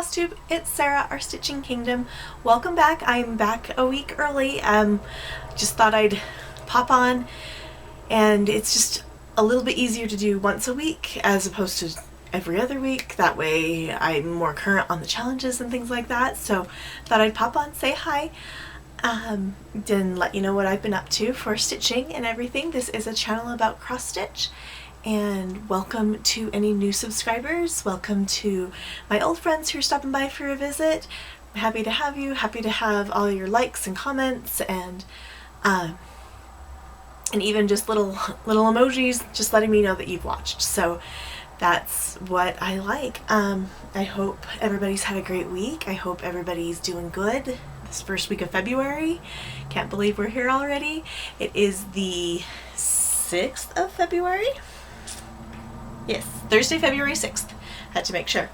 FlossTube, it's Sarah, our Stitching Kingdom. Welcome back. I'm back a week early. Just thought I'd pop on, and it's just a little bit easier to do once a week as opposed to every other week. That way I'm more current on the challenges and things like that. So thought I'd pop on, say hi, then let you know what I've been up to for stitching and everything. This is a channel about cross stitch. And welcome to any new subscribers. Welcome to my old friends who are stopping by for a visit. I'm happy to have you. Happy to have all your likes and comments and even just little emojis just letting me know that you've watched. So that's what I like. I hope everybody's had a great week. I hope everybody's doing good this first week of February. Can't believe we're here already. It is the 6th of February. Yes, Thursday, February 6th. Had to make sure.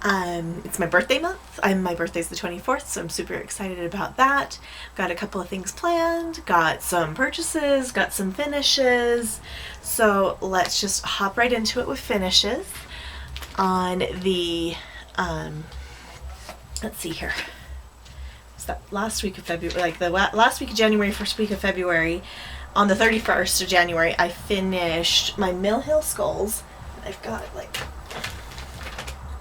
It's my birthday month. My birthday's the 24th, so I'm super excited about that. Got a couple of things planned, got some purchases, got some finishes. So let's just hop right into it with finishes. On the, let's see here. It's that last week of February, like the last week of January, first week of February. On the 31st of January, I finished my Mill Hill skulls. I've got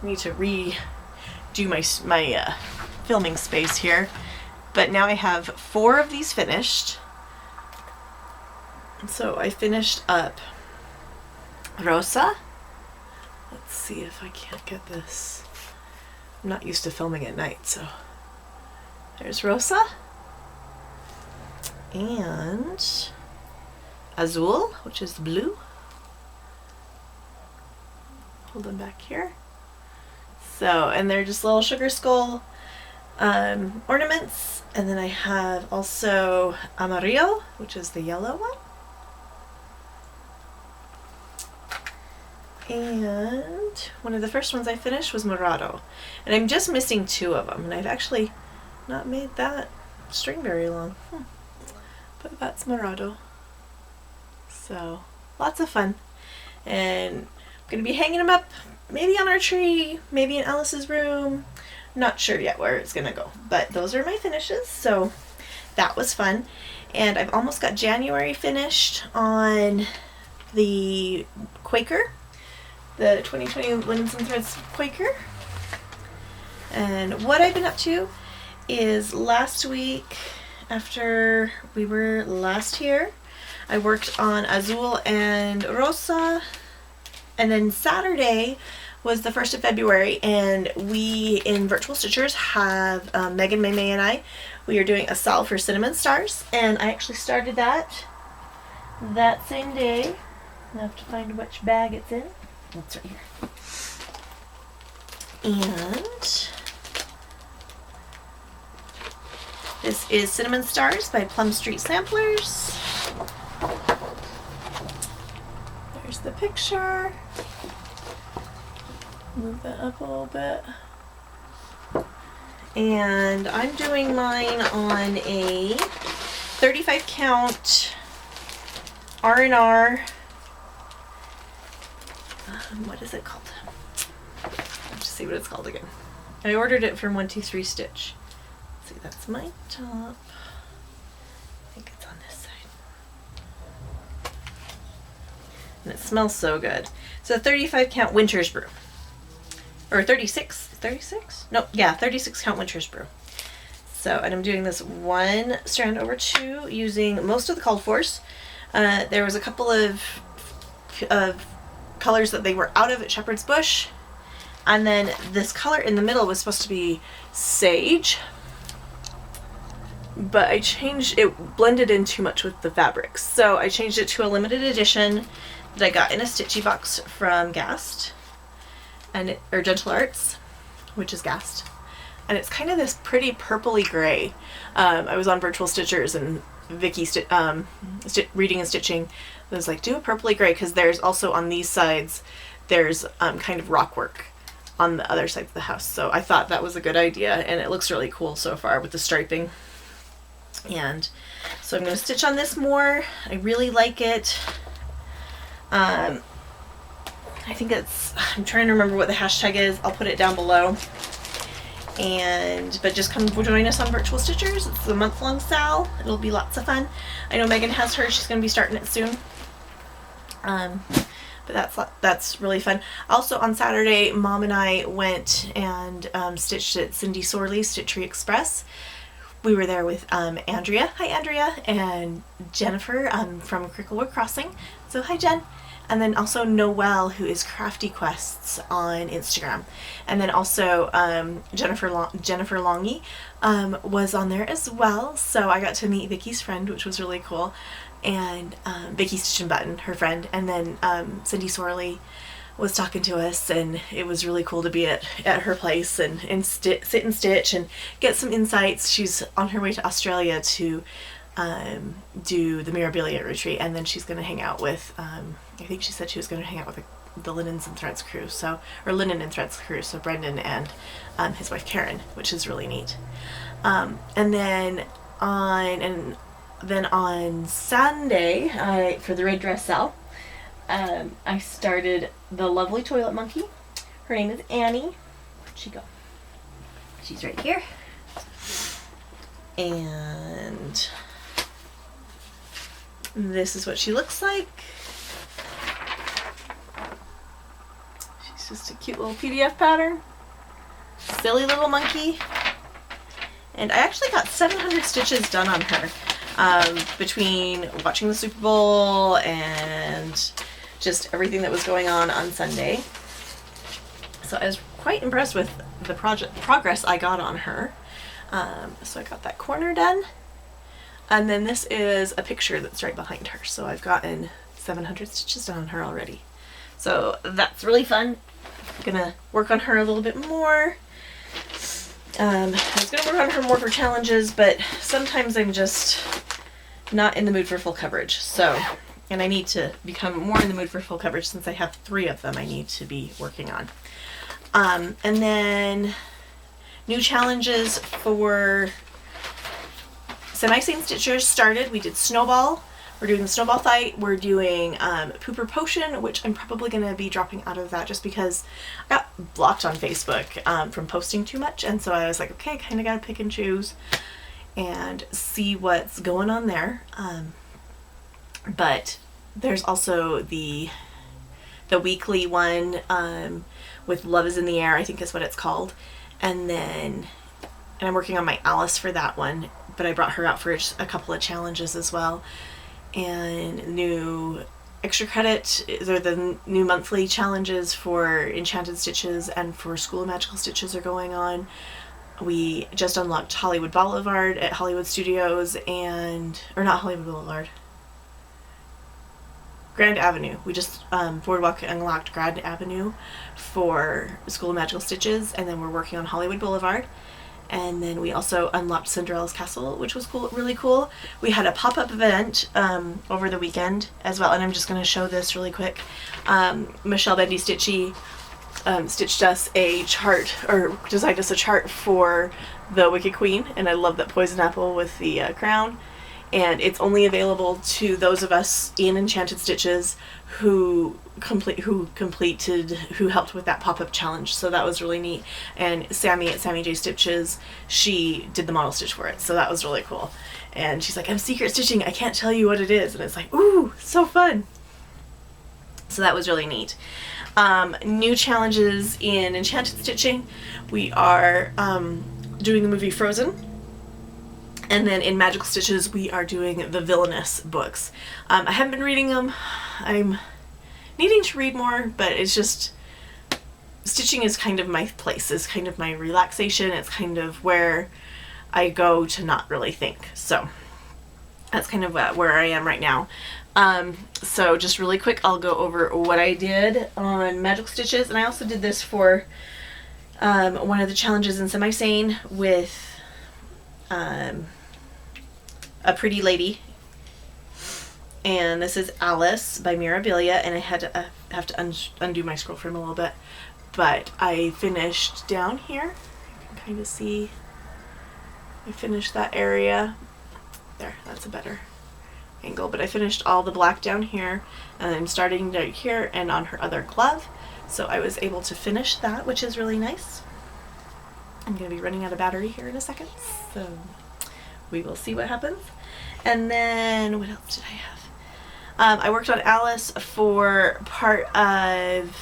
I need to redo my filming space here, but now I have 4 of these finished. So I finished up Rosa. Let's see if I can't get this. I'm not used to filming at night, so there's Rosa and Azul, which is blue. Hold them back here. So, and they're just little sugar skull ornaments. And then I have also Amarillo, which is the yellow one. And one of the first ones I finished was Morado. And I'm just missing 2 of them. And I've actually not made that string very long. But that's Morado. So, lots of fun. And gonna be hanging them up maybe on our tree, maybe in Alice's room. Not sure yet where it's gonna go, but those are my finishes. So that was fun. And I've almost got January finished on the Quaker, the 2020 Linens and Threads Quaker. And what I've been up to is last week, after we were last here, I worked on Azul and Rosa. And then Saturday was the 1st of February, and we in Virtual Stitchers have Megan, May, and I. We are doing a salve for cinnamon stars, and I actually started that same day. I have to find which bag it's in. It's right here. And this is Cinnamon Stars by Plum Street Samplers. There's the picture. Move that up a little bit. And I'm doing mine on a 35 count R&R. What is it called? Let's see what it's called again. I ordered it from 123 Stitch. Let's see, that's my top. I think it's on this side. And it smells so good. So 35 count Winter's Brew. Or 36 count Winter's Brew. So, and I'm doing this 1 strand over 2 using most of the called fors. There was a couple of colors that they were out of at Shepherd's Bush. And then this color in the middle was supposed to be sage. But I changed, it blended in too much with the fabrics. So I changed it to a limited edition that I got in a Stitchy box from Gast. Or Gentle Arts, which is Gast. And it's kind of this pretty purpley gray. I was on Virtual Stitchers and Vicky reading and stitching was like, do a purpley gray, because there's also on these sides, there's kind of rock work on the other side of the house. So I thought that was a good idea, and it looks really cool so far with the striping. And so I'm going to stitch on this more. I really like it. I think it's, I'm trying to remember what the hashtag is. I'll put it down below. But just come join us on Virtual Stitchers. It's a month-long sale. It'll be lots of fun. I know Megan has hers. She's going to be starting it soon. But that's really fun. Also on Saturday, Mom and I went and stitched at Cindy Sorley's Stitchery Express. We were there with Andrea. Hi, Andrea. And Jennifer from Cricklewood Crossing. So hi, Jen. And then also Noelle, who is Crafty Quests on Instagram. And then also Jennifer Longy was on there as well. So I got to meet Vicky's friend, which was really cool. And Vicky Stitch and Button, her friend. And then Cindy Sorley was talking to us, and it was really cool to be at her place and sit and stitch and get some insights. She's on her way to Australia to do the Mirabilia retreat, and then she's going to hang out with, I think she said she was going to hang out with the Linens and Threads crew, Linen and Threads crew, so Brendan and his wife Karen, which is really neat. And then on Sunday, for the Red Dress Sale, I started the lovely toilet monkey. Her name is Annie. Where'd she go? She's right here. And this is what she looks like. She's just a cute little PDF pattern. Silly little monkey. And I actually got 700 stitches done on her between watching the Super Bowl and just everything that was going on Sunday. So I was quite impressed with the progress I got on her. So I got that corner done. And then this is a picture that's right behind her. So I've gotten 700 stitches done on her already. So that's really fun. I'm gonna work on her a little bit more. I was gonna work on her more for challenges, but sometimes I'm just not in the mood for full coverage. So, and I need to become more in the mood for full coverage since I have 3 of them I need to be working on. And then new challenges for Semi-Sane Stitchers started. We did Snowball. We're doing the Snowball fight. We're doing Pooper Potion, which I'm probably going to be dropping out of that just because I got blocked on Facebook from posting too much. And so I was like, okay, kind of got to pick and choose and see what's going on there. But there's also the weekly one with Love is in the Air, I think is what it's called. And I'm working on my Alice for that one, but I brought her out for a couple of challenges as well. And new extra credit, they're the new monthly challenges for Enchanted Stitches and for School of Magical Stitches are going on. We just unlocked Hollywood Boulevard at Hollywood Studios or not Hollywood Boulevard, Grand Avenue. We just Boardwalk unlocked Grand Avenue for School of Magical Stitches, and then we're working on Hollywood Boulevard. And then we also unlocked Cinderella's Castle, which was cool, really cool. We had a pop-up event over the weekend as well, and I'm just going to show this really quick. Michelle Bendy Stitchy stitched us a chart, or designed us a chart for the Wicked Queen, and I love that poison apple with the crown. And it's only available to those of us in Enchanted Stitches who helped with that pop-up challenge. So that was really neat. And Sammy at Sammy J Stitches, she did the model stitch for it. So that was really cool. And she's like, I'm secret stitching. I can't tell you what it is. And it's like, ooh, so fun. So that was really neat. New challenges in Enchanted Stitching. We are doing the movie Frozen. And then in Magical Stitches, we are doing the Villainous books. I haven't been reading them. I'm needing to read more, but it's just, stitching is kind of my place, is kind of my relaxation. It's kind of where I go to not really think. So that's kind of where I am right now. So just really quick, I'll go over what I did on Magical Stitches. And I also did this for one of the challenges in Semi-Sane with a pretty lady, and this is Alice by Mirabilia, and I had to have to undo my scroll frame a little bit, but I finished down here. You can kind of see I finished that area there. That's a better angle, but I finished all the black down here, and I'm starting right here and on her other glove, so I was able to finish that, which is really nice. I'm going to be running out of battery here in a second, so we will see what happens. And then, what else did I have? I worked on Alice for part of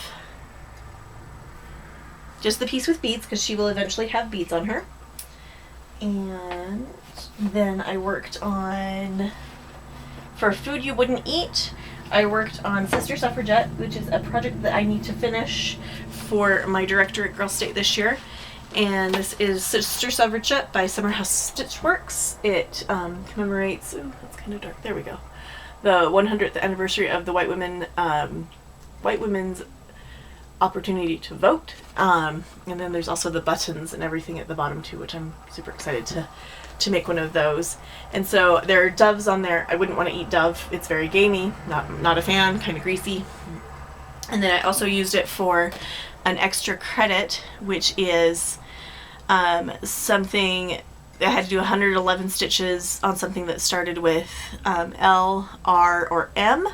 just the piece with beads, because she will eventually have beads on her. And then I worked on, for Food You Wouldn't Eat, I worked on Sister Suffragette, which is a project that I need to finish for my director at Girl State this year. And this is Sister Suffragette by Summerhouse Stitchworks. It commemorates, ooh, that's kind of dark, there we go, the 100th anniversary of the white women's opportunity to vote. And then there's also the buttons and everything at the bottom too, which I'm super excited to make one of those. And so there are doves on there. I wouldn't want to eat dove. It's very gamey, not a fan, kind of greasy. And then I also used it for an extra credit, which is something I had to do 111 stitches on something that started with L, R, or M.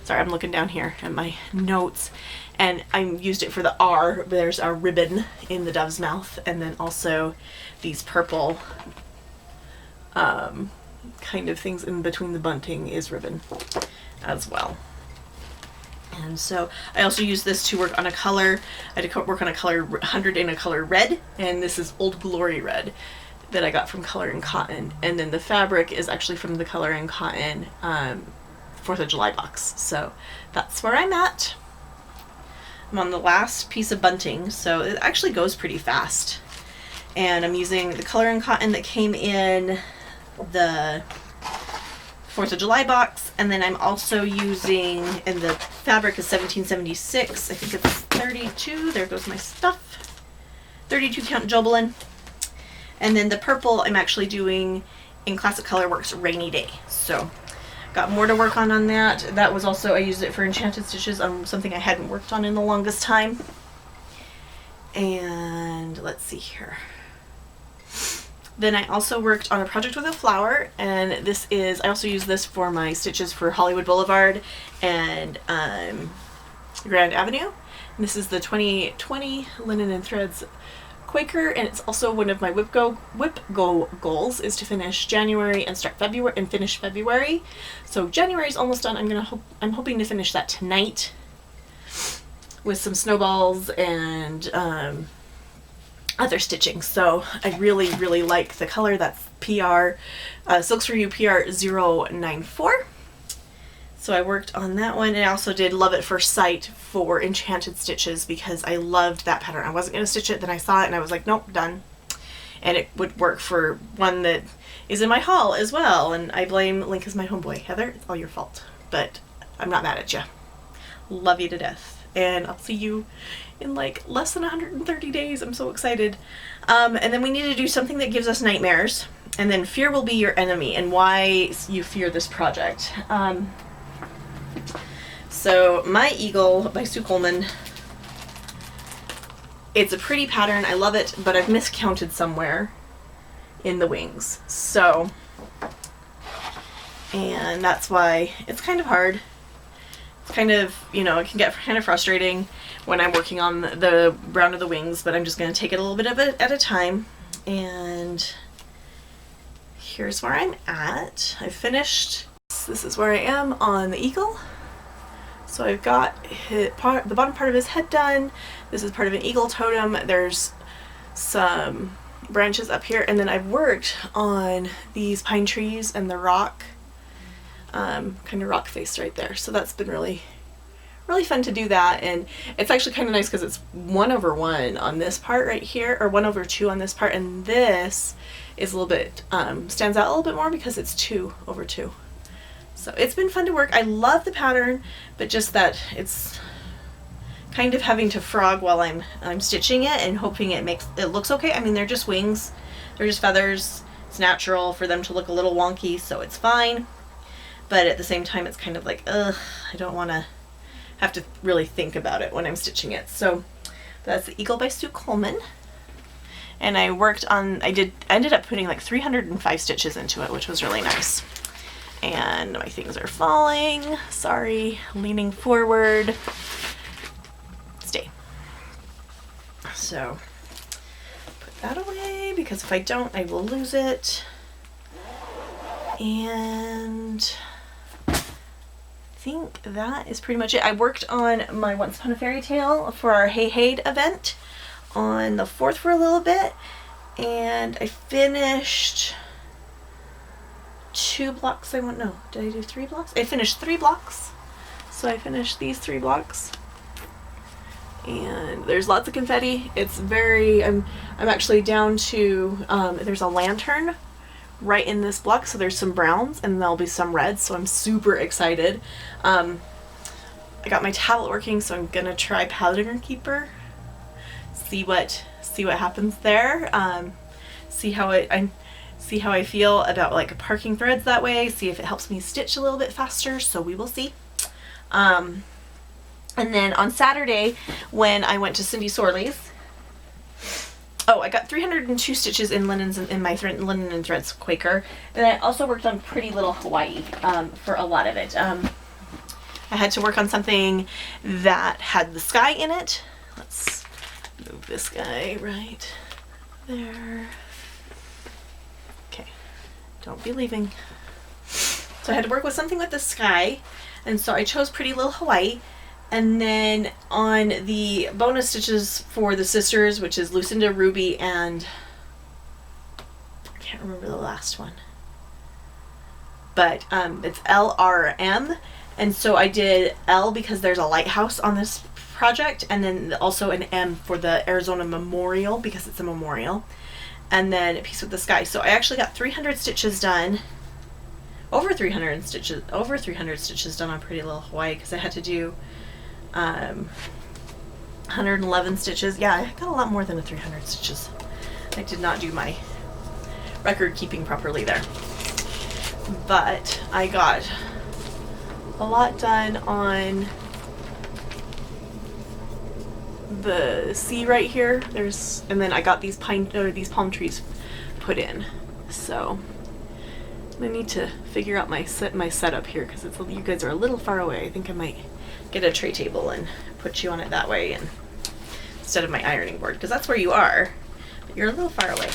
Sorry, I'm looking down here at my notes. And I used it for the R. There's a ribbon in the dove's mouth, and then also these purple kind of things in between the bunting is ribbon as well. And so I also used this to work on a color. I had to work on a color 100 in a color red, and this is Old Glory Red that I got from Color and Cotton. And then the fabric is actually from the Color and Cotton 4th of July box. So that's where I'm at. I'm on the last piece of bunting, so it actually goes pretty fast. And I'm using the Color and Cotton that came in the 4th of July box, and then I'm also using, and the fabric is 1776, I think it's 32, there goes my stuff, 32 count Jobelin. And then the purple I'm actually doing in Classic Colorworks Rainy Day, so got more to work on that. That was also, I used it for Enchanted Stitches on something I hadn't worked on in the longest time. And let's see here. Then I also worked on a project with a flower, and this is, I also use this for my stitches for Hollywood Boulevard and Grand Avenue. And this is the 2020 Linen and Threads Quaker, and it's also one of my whip go goals is to finish January and start February and finish February. So January is almost done. I'm hoping to finish that tonight with some snowballs and other stitching. So I really like the color. That's PR Silks for You PR 094. So I worked on that one, and I also did Love at First Sight for Enchanted Stitches because I loved that pattern. I wasn't going to stitch it, then I saw it and I was like, nope, done. And it would work for one that is in my haul as well, and I blame Link as my homeboy. Heather, it's all your fault, but I'm not mad at you. Love you to death. And I'll see you in like less than 130 days. I'm so excited. And then we need to do something that gives us nightmares, and then fear will be your enemy and why you fear this project. So My Eagle by Sue Coleman, it's a pretty pattern, I love it, but I've miscounted somewhere in the wings. So, and that's why it's kind of hard. It's kind of, you know, it can get kind of frustrating when I'm working on the round of the wings, but I'm just going to take it a little bit of it at a time. And here's where I'm at. I finished. This is where I am on the eagle. So I've got the bottom part of his head done. This is part of an eagle totem. There's some branches up here, and then I've worked on these pine trees and the rock, kind of rock face right there. So that's been really fun to do that, and it's actually kind of nice because it's 1/1 on this part right here, or 1/2 on this part, and this is a little bit stands out a little bit more because it's 2/2. So it's been fun to work. I love the pattern, but just that it's kind of having to frog while I'm stitching it and hoping it looks okay. I mean, they're just wings, they're just feathers. It's natural for them to look a little wonky, so it's fine. But at the same time, it's kind of like, ugh, I don't want to have to really think about it when I'm stitching it. So that's the Eagle by Sue Coleman. And I worked on, I ended up putting like 305 stitches into it, which was really nice. And my things are falling. Sorry, leaning forward. Stay. So put that away because if I don't, I will lose it. And I think that is pretty much it. I worked on my Once Upon a Fairy Tale for our Hey Hey event on the 4th for a little bit, and I finished 2 blocks. Did I do 3 blocks? I finished 3 blocks. So I finished these 3 blocks. And there's lots of confetti. It's very, I'm actually down to, there's a lantern right in this block, so there's some browns and there'll be some reds, so I'm super excited. I got my tablet working, so I'm gonna try Pattern Keeper, see what happens there, see how I feel about like parking threads that way, see if it helps me stitch a little bit faster, so we will see. And then on Saturday when I went to Cindy Sorley's, I got 302 stitches in linens in my Linen and Threads Quaker, and I also worked on Pretty Little Hawaii for a lot of it. I had to work on something that had the sky in it. Let's move this guy right there. Okay, don't be leaving. So I had to work with something with the sky, and so I chose Pretty Little Hawaii. And then on the bonus stitches for the sisters, which is Lucinda, Ruby, and I can't remember the last one, but it's L, R, M. And so I did L because there's a lighthouse on this project, and then also an M for the Arizona Memorial because it's a memorial, and then a piece with the sky. So I actually got 300 stitches done, over 300 stitches done on Pretty Little Hawaii, because I had to do 111 stitches. Yeah, I got a lot more than 300 stitches. I did not do my record keeping properly there, but I got a lot done on the sea right here. And then I got these palm trees put in. So I need to figure out my setup here because you guys are a little far away. I think I might get a tray table and put you on it that way, and instead of my ironing board, because that's where you are, but you're a little far away.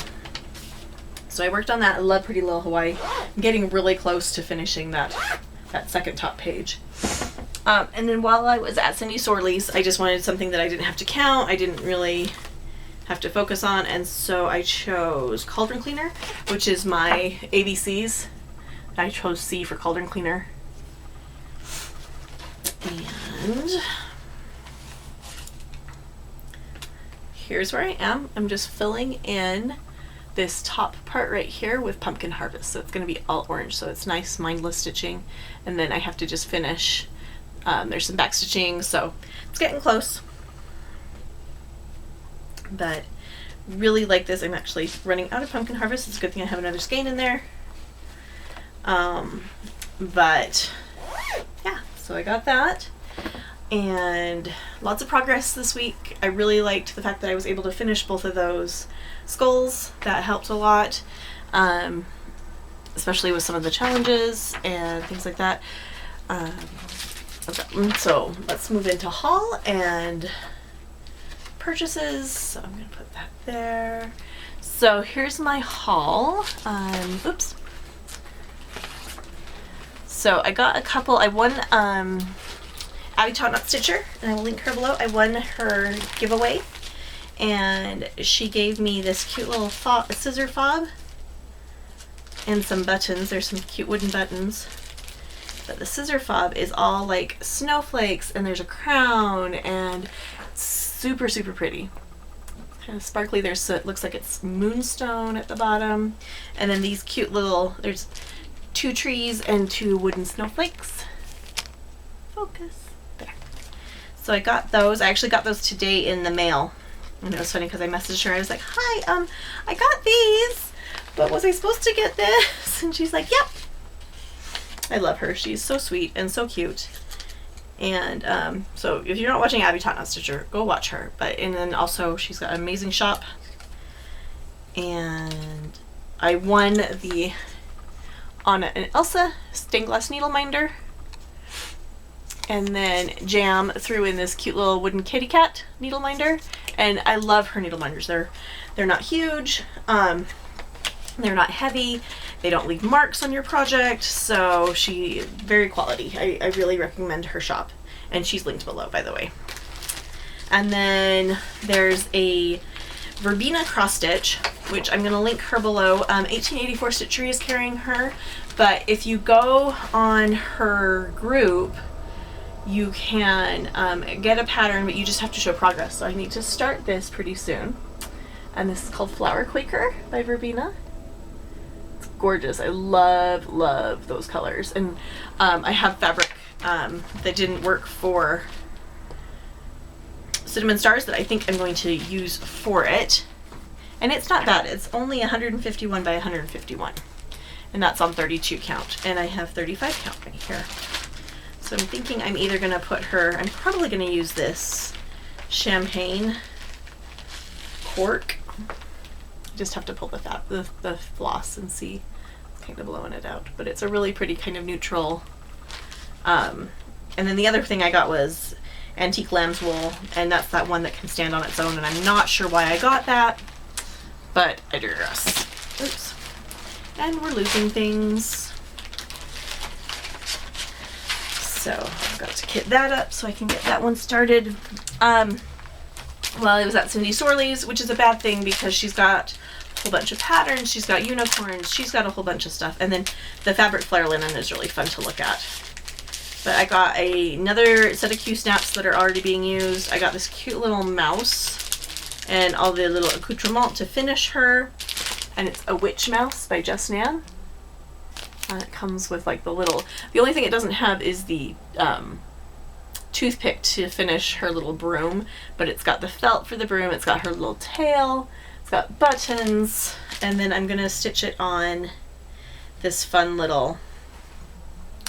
So I worked on that. I love Pretty Little Hawaii. I'm getting really close to finishing that second top page. And then while I was at Cindy Sorley's, I just wanted something that I didn't have to count, I didn't really have to focus on, and so I chose Cauldron Cleaner, which is my ABCs. I chose C for Cauldron Cleaner. And here's where I am. I'm just filling in this top part right here with Pumpkin Harvest. So it's going to be all orange, so it's nice mindless stitching. And then I have to just finish. There's some back stitching, so it's getting close. But really like this. I'm actually running out of Pumpkin Harvest. It's a good thing I have another skein in there. But yeah, so I got that. And lots of progress this week. I really liked the fact that I was able to finish both of those skulls. That helped a lot, especially with some of the challenges and things like that. Okay, so let's move into haul and purchases. So I'm going to put that there. So here's my haul. Oops. So I got a couple. I won Abby Taught Not Stitcher, and I will link her below. I won her giveaway, and she gave me this cute little scissor fob and some buttons. There's some cute wooden buttons, but the scissor fob is all like snowflakes, and there's a crown, and it's super, super pretty. Kind of sparkly. It looks like it's moonstone at the bottom, and then these cute little, there's 2 trees and 2 wooden snowflakes. Focus. There. So I got those. I actually got those today in the mail. And it was funny because I messaged her. I was like, hi, I got these, but was I supposed to get this? And she's like, yep. I love her. She's so sweet and so cute. And so if you're not watching Abby Taught Not Stitcher, go watch her. And then also she's got an amazing shop. And I won the Anna and Elsa stained glass needle minder. And then Jam threw in this cute little wooden kitty cat needle minder, and I love her needle minders. They're not huge, they're not heavy, they don't leave marks on your project, so very quality. I really recommend her shop, and she's linked below, by the way. And then there's a Verbena cross stitch, which I'm going to link her below. 1884 Stitchery is carrying her, but if you go on her group, you can get a pattern, but you just have to show progress. So I need to start this pretty soon. And this is called Flower Quaker by Verbena. It's gorgeous. I love those colors. And I have fabric that didn't work for Cinnamon Stars that I think I'm going to use for it. And it's not bad. It's only 151 by 151. And that's on 32 count. And I have 35 count right here. So I'm thinking I'm either going to put her, I'm probably going to use this champagne cork. Just have to pull the floss and see. It's kind of blowing it out. But it's a really pretty kind of neutral. And then the other thing I got was antique lamb's wool, and that's that one that can stand on its own, and I'm not sure why I got that, but I digress. Oops. And we're losing things. So I've got to kit that up so I can get that one started. Well, it was at Cindy Sorley's, which is a bad thing because she's got a whole bunch of patterns, she's got unicorns, she's got a whole bunch of stuff, and then the fabric flare linen is really fun to look at. But I got another set of Q-snaps that are already being used. I got this cute little mouse and all the little accoutrements to finish her. And it's a witch mouse by Just Nan. And it comes with like the only thing it doesn't have is the toothpick to finish her little broom. But it's got the felt for the broom, it's got her little tail, it's got buttons. And then I'm going to stitch it on this fun little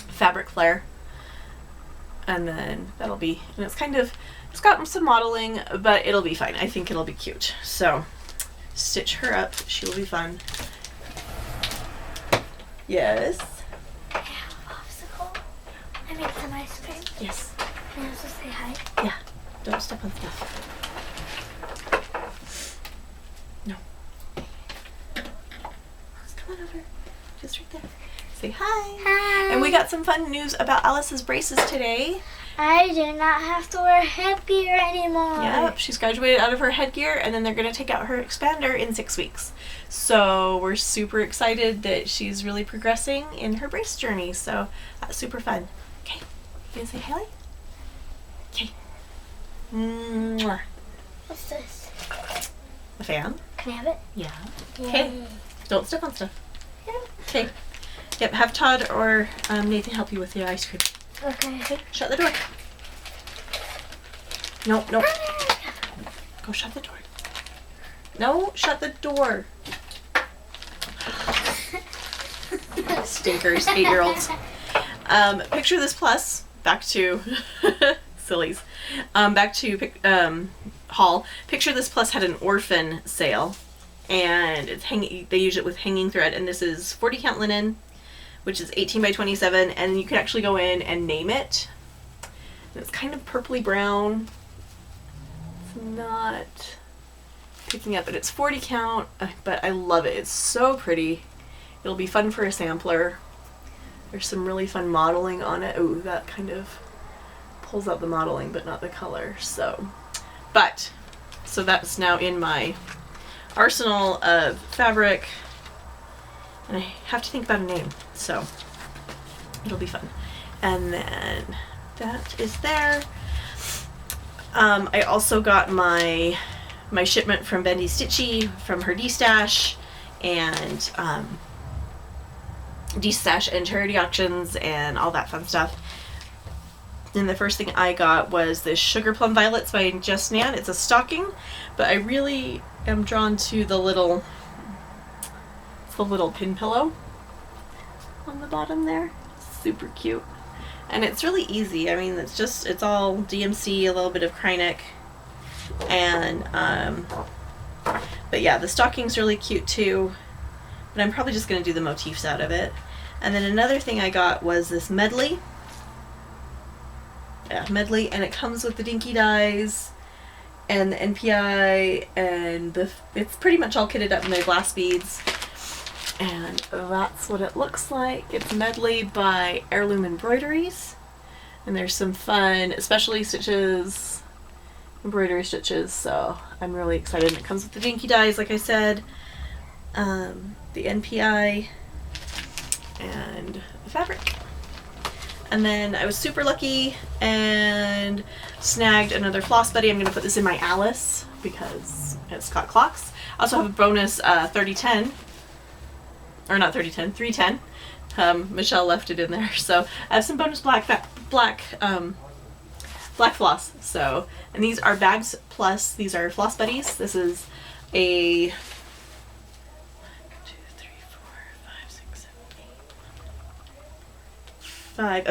fabric flare. And then that'll be, and it's got some modeling, but it'll be fine. I think it'll be cute. So stitch her up. She will be fun. Yes. I have a popsicle. I made some ice cream. Yes. Can I also say hi? Yeah. Don't step on stuff. No. Come on over. Just right there. Say hi. Hi. And we got some fun news about Alice's braces today. I do not have to wear headgear anymore. Yep, she's graduated out of her headgear, and then they're going to take out her expander in 6 weeks. So we're super excited that she's really progressing in her brace journey. So that's super fun. Okay, you gonna say hi? Okay. Mwah. What's this? A fan. Can I have it? Yeah. Yay. Okay. Don't step on stuff. Yeah. Okay. Yep, have Todd or Nathan help you with your ice cream. Okay. Shut the door. No. Go shut the door. No, shut the door. Stinkers, 8-year-olds. Picture This Plus, back to sillies. Back to haul. Picture This Plus had an orphan sale, and it's they use it with hanging thread, and this is 40 count linen, which is 18 by 27, and you can actually go in and name it. And it's kind of purpley brown. It's not picking up, but it's 40 count, but I love it. It's so pretty. It'll be fun for a sampler. There's some really fun modeling on it. Ooh, that kind of pulls out the modeling, but not the color. So that's now in my arsenal of fabric. And I have to think about a name, so it'll be fun. And then that is there. I also got my shipment from Bendy Stitchy from her D-Stash and D-Stash and charity auctions and all that fun stuff. And the first thing I got was this Sugar Plum Violets by Just Nan. It's a stocking, but I really am drawn to the little pin pillow on the bottom there. Super cute. And it's really easy. I mean, it's all DMC, a little bit of Krynic, and but yeah, the stocking's really cute too, but I'm probably just going to do the motifs out of it. And then another thing I got was this medley. medley, and it comes with the dinky dies and the NPI, and it's pretty much all kitted up in the glass beads. And that's what it looks like. It's medley by Heirloom Embroideries, and there's some fun, especially stitches, embroidery stitches, so I'm really excited. And it comes with the dinky dies, like I said, the NPI, and the fabric. And then I was super lucky and snagged another Floss Buddy. I'm going to put this in my Alice because it's got clocks. I also have a bonus 3010, or not 3010, 310. Michelle left it in there, so I have some bonus black floss. So, and these are bags plus. These are Floss Buddies. This is a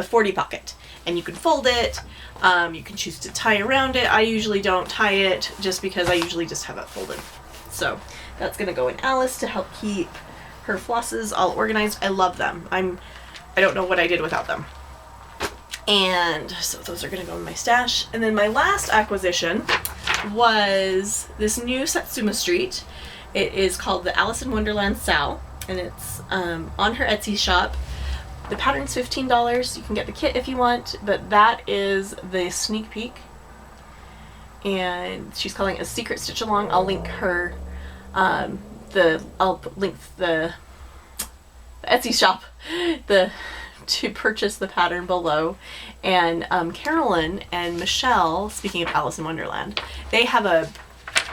40 pocket, and you can fold it. You can choose to tie around it. I usually don't tie it just because I usually just have it folded. So that's gonna go in Alice to help keep her flosses all organized. I love them. I don't know what I did without them. And so those are gonna go in my stash. And then my last acquisition was this new Satsuma Street. It is called the Alice in Wonderland Sao, and it's on her Etsy shop. The pattern's $15. You can get the kit if you want, but that is the sneak peek. And she's calling it a secret stitch along. I'll link her, I'll link the Etsy shop, to purchase the pattern below. And Carolyn and Michelle, speaking of Alice in Wonderland, they have a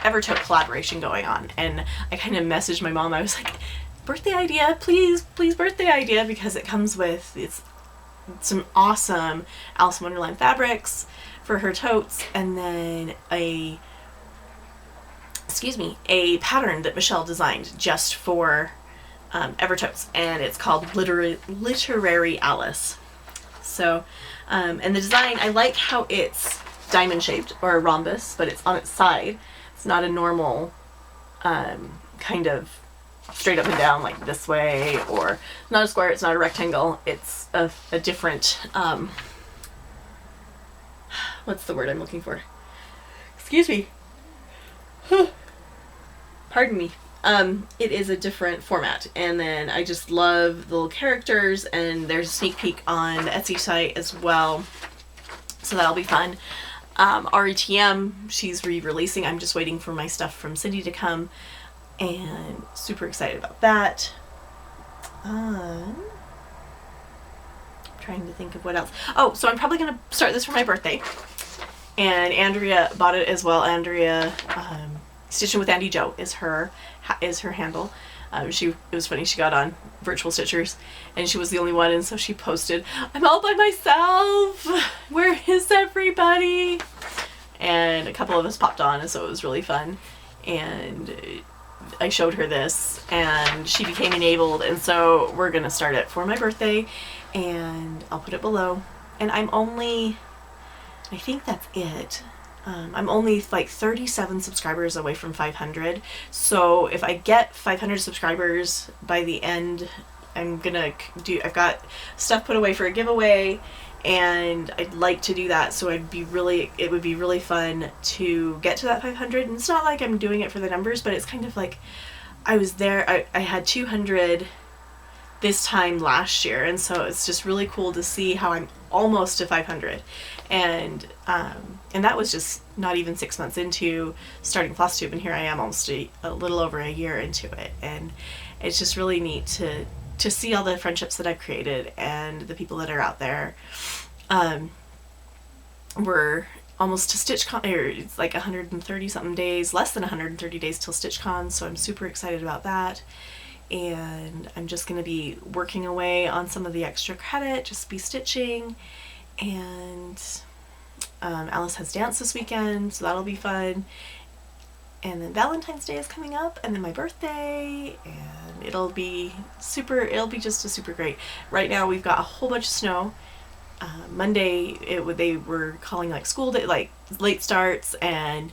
Evertote collaboration going on. And I kind of messaged my mom. I was like, birthday idea, please birthday idea, because it comes with some awesome Alice in Wonderland fabrics for her totes, and then a pattern that Michelle designed just for Evertotes, and it's called Literary Alice. So, and the design, I like how it's diamond shaped, or a rhombus, but it's on its side. It's not a normal kind of straight up and down like this way, or not a square, it's not a rectangle, it's a different, what's the word I'm looking for? Excuse me. Pardon me. It is a different format, and then I just love the little characters, and there's a sneak peek on the Etsy site as well, so that'll be fun. RETM, she's re-releasing. I'm just waiting for my stuff from Cindy to come, and super excited about that. I'm trying to think of what else. Oh, so I'm probably gonna start this for my birthday, and Andrea bought it as well. Andrea, Stitching with Andy Joe is her handle. It was funny, she got on Virtual Stitchers and she was the only one, and so she posted, "I'm all by myself, where is everybody?" And a couple of us popped on, and so it was really fun, and I showed her this and she became enabled, and so we're gonna start it for my birthday, and I'll put it below. And I think that's it. I'm only like 37 subscribers away from 500. So if I get 500 subscribers by the end, I've got stuff put away for a giveaway, and I'd like to do that. So it would be really fun to get to that 500. And it's not like I'm doing it for the numbers, but it's kind of like I was there. I had 200 this time last year, and so it's just really cool to see how I'm almost to 500. And that was just not even 6 months into starting FlossTube, and here I am almost a little over a year into it, and it's just really neat to see all the friendships that I've created and the people that are out there. We're almost to StitchCon, or it's like 130 something days, less than 130 days till StitchCon, so I'm super excited about that. And I'm just going to be working away on some of the extra credit, just be stitching. And Alice has dance this weekend, so that'll be fun. And then Valentine's Day is coming up, and then my birthday, and it'll be just a super great. Right now we've got a whole bunch of snow. Monday they were calling like school day, like late starts, and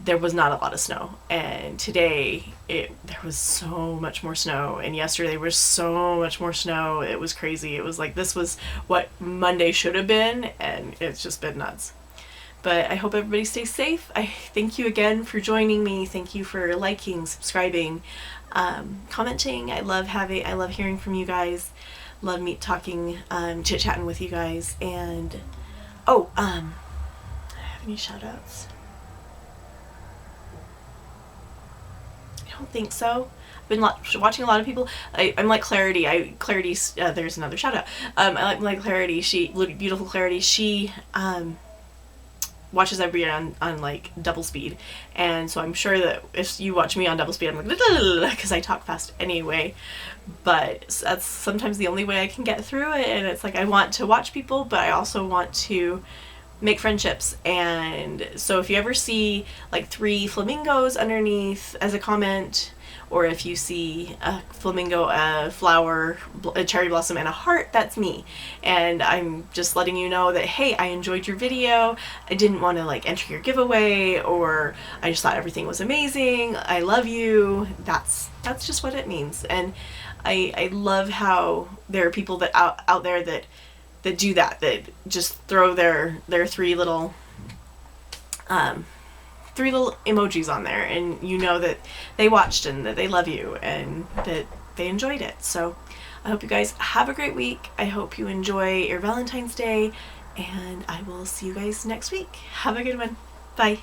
there was not a lot of snow, and today there was so much more snow, and yesterday there was so much more snow. It was crazy. It was like this was what Monday should have been, and it's just been nuts. But I hope everybody stays safe. I thank you again for joining me. Thank you for liking, subscribing, commenting. I love hearing from you guys. Love me talking, chit-chatting with you guys. And I have any shout outs? I don't think so. I've been watching a lot of people. I'm like Clarity. Clarity's there's another shout out. I like Clarity. Beautiful Clarity. She watches everybody on like double speed, and so I'm sure that if you watch me on double speed, I'm like because I talk fast anyway. But that's sometimes the only way I can get through it, and it's like I want to watch people, but I also want to make friendships. And so if you ever see like 3 flamingos underneath as a comment, or if you see a flamingo, a flower, a cherry blossom, and a heart, that's me. And I'm just letting you know that, hey, I enjoyed your video. I didn't want to like enter your giveaway, or I just thought everything was amazing. I love you. That's just what it means. And I love how there are people that out there that do that just throw their 3 little emojis on there, and you know that they watched and that they love you and that they enjoyed it. So I hope you guys have a great week. I hope you enjoy your Valentine's Day, and I will see you guys next week. Have a good one. Bye.